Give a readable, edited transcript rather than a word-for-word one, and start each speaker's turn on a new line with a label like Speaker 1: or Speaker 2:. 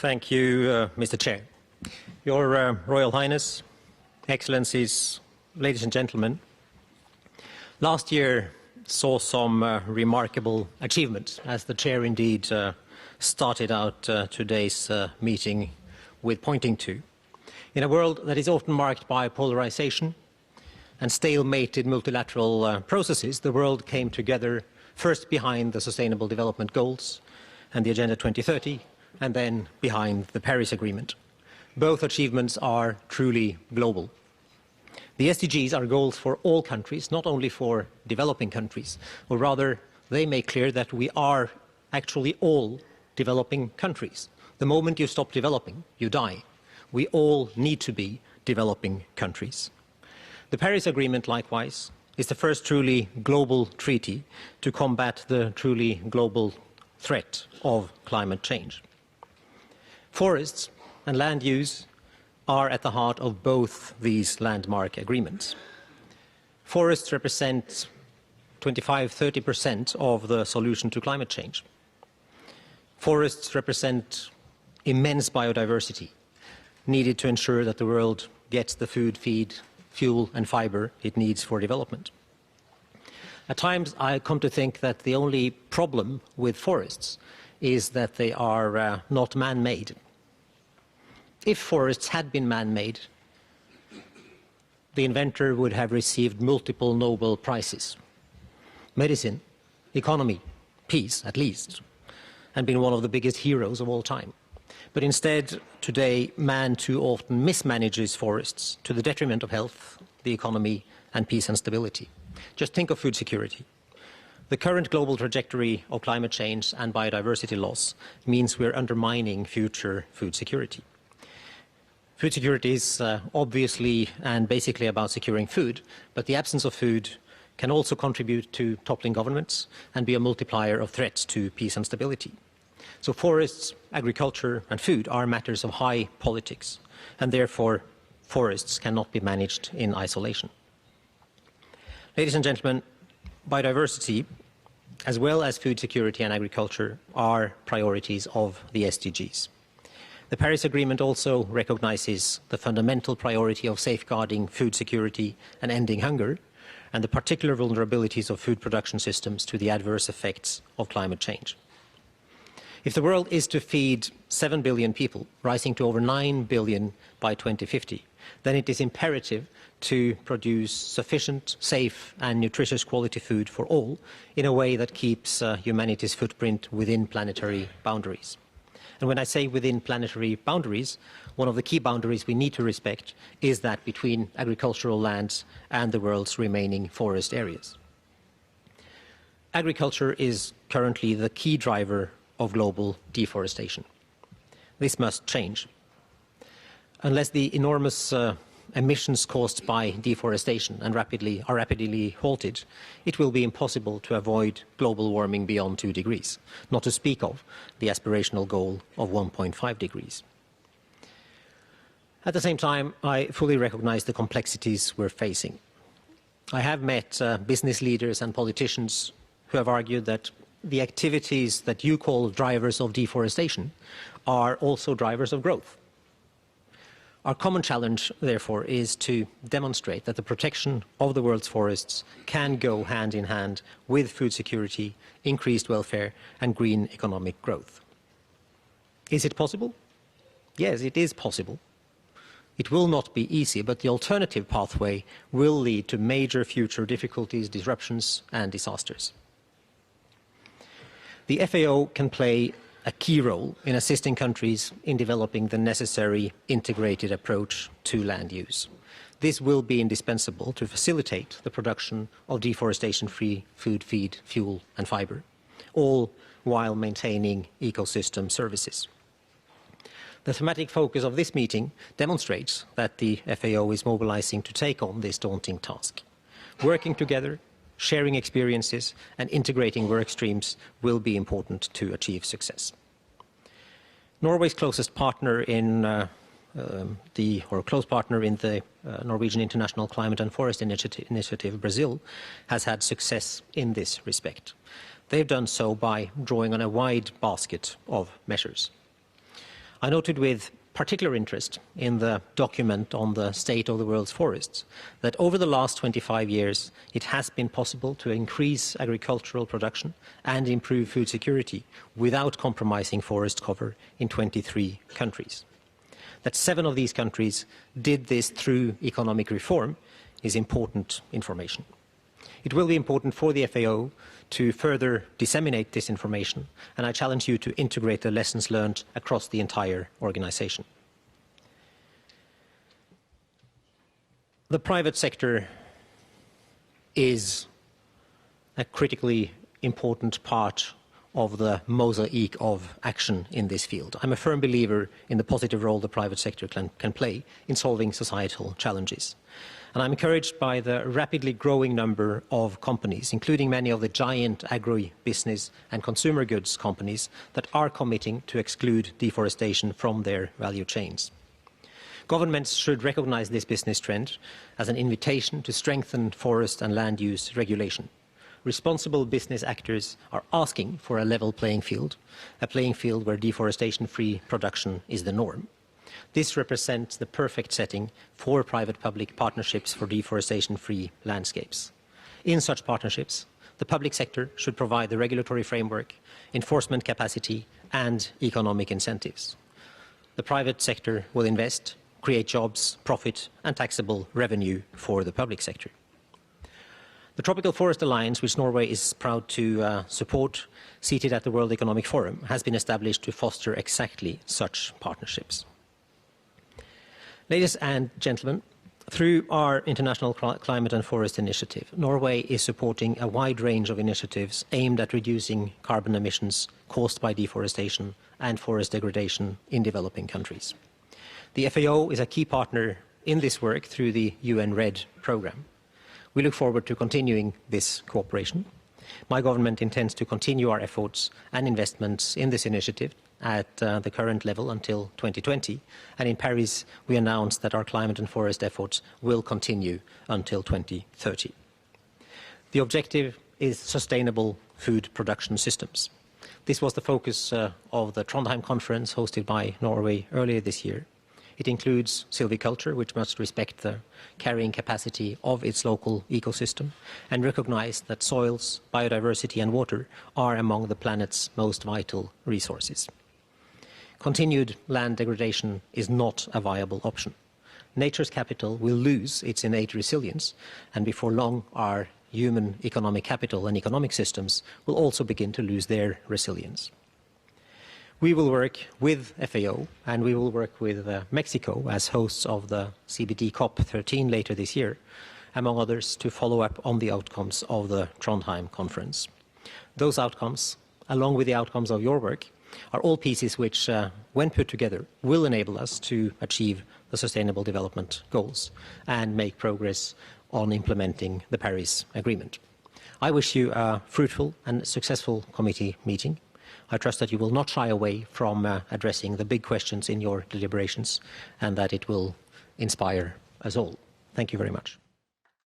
Speaker 1: Thank you, Mr. Chair. Your Royal Highness, Excellencies, ladies and gentlemen, last year saw some remarkable achievements, as the Chair indeed started out today's meeting with pointing to. In a world that is often marked by polarization and stalemated multilateral processes, the world came together first behind the Sustainable Development Goals and the Agenda 2030, and then behind the Paris Agreement. Both achievements are truly global. The SDGs are goals for all countries, not only for developing countries, or rather, they make clear that we are actually all developing countries. The moment you stop developing, you die. We all need to be developing countries. The Paris Agreement, likewise, is the first truly global treaty to combat the truly global threat of climate change. Forests and land use are at the heart of both these landmark agreements. Forests represent 25–30% of the solution to climate change. Forests represent immense biodiversity needed to ensure that the world gets the food, feed, fuel and fiber it needs for development. At times I come to think that the only problem with forests is that they are not man-made. If forests had been man-made, the inventor would have received multiple Nobel Prizes. Medicine, economy, peace at least, and been one of the biggest heroes of all time. But instead, today, man too often mismanages forests to the detriment of health, the economy, and peace and stability. Just think of food security. The current global trajectory of climate change and biodiversity loss means we're undermining future food security. Food security is obviously and basically about securing food, but the absence of food can also contribute to toppling governments and be a multiplier of threats to peace and stability. So forests, agriculture and food are matters of high politics, and therefore forests cannot be managed in isolation. Ladies and gentlemen, biodiversity, as well as food security and agriculture, are priorities of the SDGs. The Paris Agreement also recognizes the fundamental priority of safeguarding food security and ending hunger, and the particular vulnerabilities of food production systems to the adverse effects of climate change. If the world is to feed 7 billion people, rising to over 9 billion by 2050, then it is imperative to produce sufficient, safe and nutritious quality food for all in a way that keeps humanity's footprint within planetary boundaries. And when I say within planetary boundaries, one of the key boundaries we need to respect is that between agricultural lands and the world's remaining forest areas. Agriculture is currently the key driver of global deforestation. This must change. Unless the enormous emissions caused by deforestation are rapidly halted, it will be impossible to avoid global warming beyond 2 degrees, not to speak of the aspirational goal of 1.5 degrees. At the same time, I fully recognize the complexities we're facing. I have met business leaders and politicians who have argued that the activities that you call drivers of deforestation are also drivers of growth. Our common challenge, therefore, is to demonstrate that the protection of the world's forests can go hand in hand with food security, increased welfare, and green economic growth. Is it possible? Yes, it is possible. It will not be easy, but the alternative pathway will lead to major future difficulties, disruptions, and disasters. The FAO can play a key role in assisting countries in developing the necessary integrated approach to land use. This will be indispensable to facilitate the production of deforestation-free food, feed, fuel and fiber, all while maintaining ecosystem services. The thematic focus of this meeting demonstrates that the FAO is mobilizing to take on this daunting task. Working together, sharing experiences and integrating work streams will be important to achieve success. Norway's closest partner in close partner in the Norwegian International Climate and Forest Initiative, Brazil, has had success in this respect. They've done so by drawing on a wide basket of measures. I noted with particular interest in the document on the state of the world's forests that over the last 25 years it has been possible to increase agricultural production and improve food security without compromising forest cover in 23 countries. That 7 of these countries did this through economic reform is important information. It will be important for the FAO to further disseminate this information, and I challenge you to integrate the lessons learned across the entire organization. The private sector is a critically important part of the mosaic of action in this field. I'm a firm believer in the positive role the private sector can play in solving societal challenges. And I'm encouraged by the rapidly growing number of companies, including many of the giant agri-business and consumer goods companies that are committing to exclude deforestation from their value chains. Governments should recognize this business trend as an invitation to strengthen forest and land use regulation. Responsible business actors are asking for a level playing field where deforestation-free production is the norm. This represents the perfect setting for private-public partnerships for deforestation-free landscapes. In such partnerships, the public sector should provide the regulatory framework, enforcement capacity, and economic incentives. The private sector will invest, create jobs, profit, and taxable revenue for the public sector. The Tropical Forest Alliance, which Norway is proud to support, seated at the World Economic Forum, has been established to foster exactly such partnerships. Ladies and gentlemen, through our International Climate and Forest Initiative, Norway is supporting a wide range of initiatives aimed at reducing carbon emissions caused by deforestation and forest degradation in developing countries. The FAO is a key partner in this work through the UN REDD program. We look forward to continuing this cooperation. My government intends to continue our efforts and investments in this initiative at the current level until 2020, and in Paris we announced that our climate and forest efforts will continue until 2030. The objective is sustainable food production systems. This was the focus of the Trondheim conference hosted by Norway earlier this year. It includes silviculture, which must respect the carrying capacity of its local ecosystem and recognize that soils, biodiversity and water are among the planet's most vital resources. Continued land degradation is not a viable option. Nature's capital will lose its innate resilience, and before long our human economic capital and economic systems will also begin to lose their resilience. We will work with FAO and we will work with Mexico as hosts of the CBD COP13 later this year, among others, to follow up on the outcomes of the Trondheim conference. Those outcomes, along with the outcomes of your work, are all pieces which, when put together, will enable us to achieve the Sustainable Development Goals and make progress on implementing the Paris Agreement. I wish you a fruitful and successful committee meeting. I trust that you will not shy away from addressing the big questions in your deliberations and that it will inspire us all. Thank you very much.